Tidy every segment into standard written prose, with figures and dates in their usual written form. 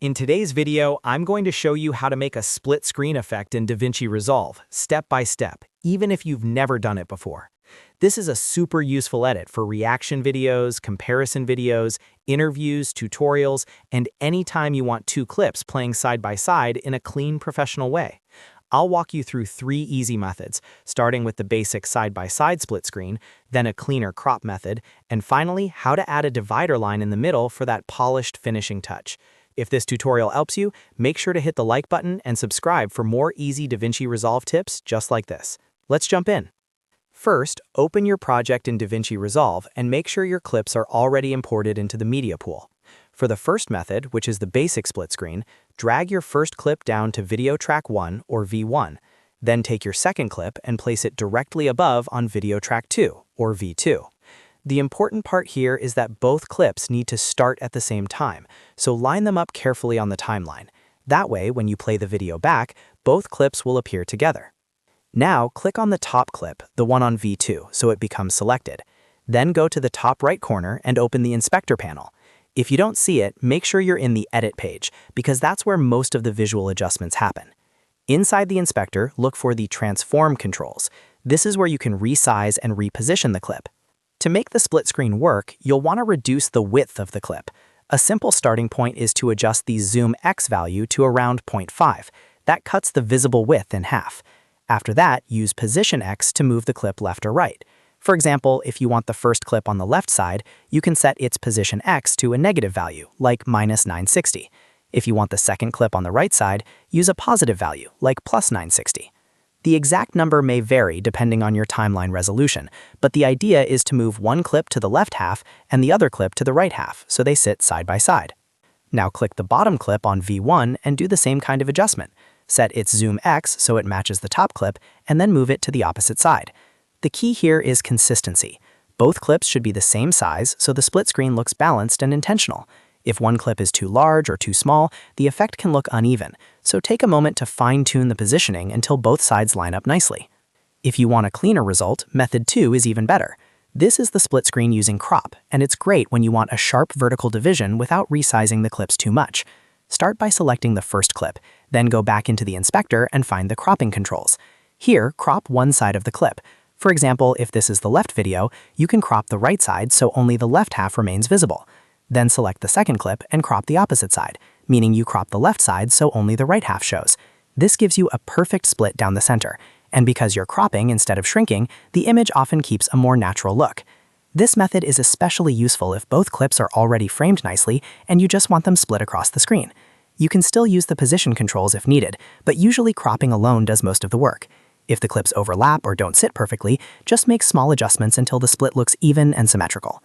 In today's video, I'm going to show you how to make a split screen effect in DaVinci Resolve, step by step, even if you've never done it before. This is a super useful edit for reaction videos, comparison videos, interviews, tutorials, and anytime you want two clips playing side by side in a clean, professional way. I'll walk you through 3 easy methods, starting with the basic side-by-side split screen, then a cleaner crop method, and finally, how to add a divider line in the middle for that polished finishing touch. If this tutorial helps you, make sure to hit the like button and subscribe for more easy DaVinci Resolve tips just like this. Let's jump in. First, open your project in DaVinci Resolve and make sure your clips are already imported into the media pool. For the first method, which is the basic split screen, drag your first clip down to Video Track 1 or V1. Then take your second clip and place it directly above on Video Track 2 or V2. The important part here is that both clips need to start at the same time, so line them up carefully on the timeline. That way, when you play the video back, both clips will appear together. Now, click on the top clip, the one on V2, so it becomes selected. Then go to the top right corner and open the inspector panel. If you don't see it, make sure you're in the Edit page, because that's where most of the visual adjustments happen. Inside the inspector, look for the Transform controls. This is where you can resize and reposition the clip. To make the split screen work, you'll want to reduce the width of the clip. A simple starting point is to adjust the Zoom X value to around 0.5. That cuts the visible width in half. After that, use Position X to move the clip left or right. For example, if you want the first clip on the left side, you can set its Position X to a negative value, like -960. If you want the second clip on the right side, use a positive value, like +960. The exact number may vary depending on your timeline resolution, but the idea is to move one clip to the left half and the other clip to the right half, so they sit side by side. Now click the bottom clip on V1 and do the same kind of adjustment. Set its Zoom X so it matches the top clip, and then move it to the opposite side. The key here is consistency. Both clips should be the same size so the split screen looks balanced and intentional. If one clip is too large or too small, the effect can look uneven, so take a moment to fine-tune the positioning until both sides line up nicely. If you want a cleaner result, method 2 is even better. This is the split screen using crop, and it's great when you want a sharp vertical division without resizing the clips too much. Start by selecting the first clip, then go back into the inspector and find the cropping controls. Here, crop one side of the clip. For example, if this is the left video, you can crop the right side so only the left half remains visible. Then select the second clip and crop the opposite side, meaning you crop the left side so only the right half shows. This gives you a perfect split down the center, and because you're cropping instead of shrinking, the image often keeps a more natural look. This method is especially useful if both clips are already framed nicely and you just want them split across the screen. You can still use the position controls if needed, but usually cropping alone does most of the work. If the clips overlap or don't sit perfectly, just make small adjustments until the split looks even and symmetrical.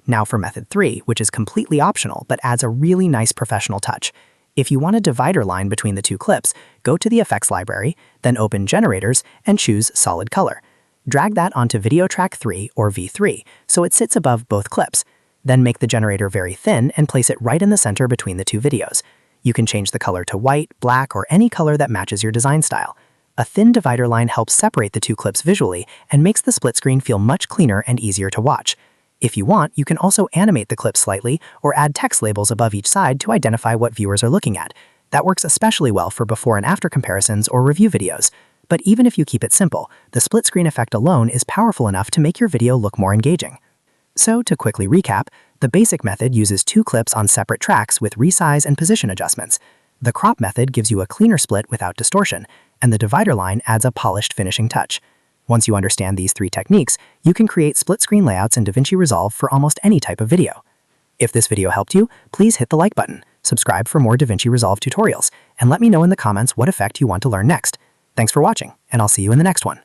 Now for method 3, which is completely optional but adds a really nice professional touch. If you want a divider line between the two clips, go to the Effects library, then open Generators and choose Solid Color. Drag that onto Video Track 3 or V3 so it sits above both clips. Then make the generator very thin and place it right in the center between the two videos. You can change the color to white, black, or any color that matches your design style. A thin divider line helps separate the two clips visually and makes the split screen feel much cleaner and easier to watch. If you want, you can also animate the clips slightly or add text labels above each side to identify what viewers are looking at. That works especially well for before and after comparisons or review videos. But even if you keep it simple, the split screen effect alone is powerful enough to make your video look more engaging. So, to quickly recap, the basic method uses 2 clips on separate tracks with resize and position adjustments. The crop method gives you a cleaner split without distortion, and the divider line adds a polished finishing touch. Once you understand these 3 techniques, you can create split-screen layouts in DaVinci Resolve for almost any type of video. If this video helped you, please hit the like button, subscribe for more DaVinci Resolve tutorials, and let me know in the comments what effect you want to learn next. Thanks for watching, and I'll see you in the next one.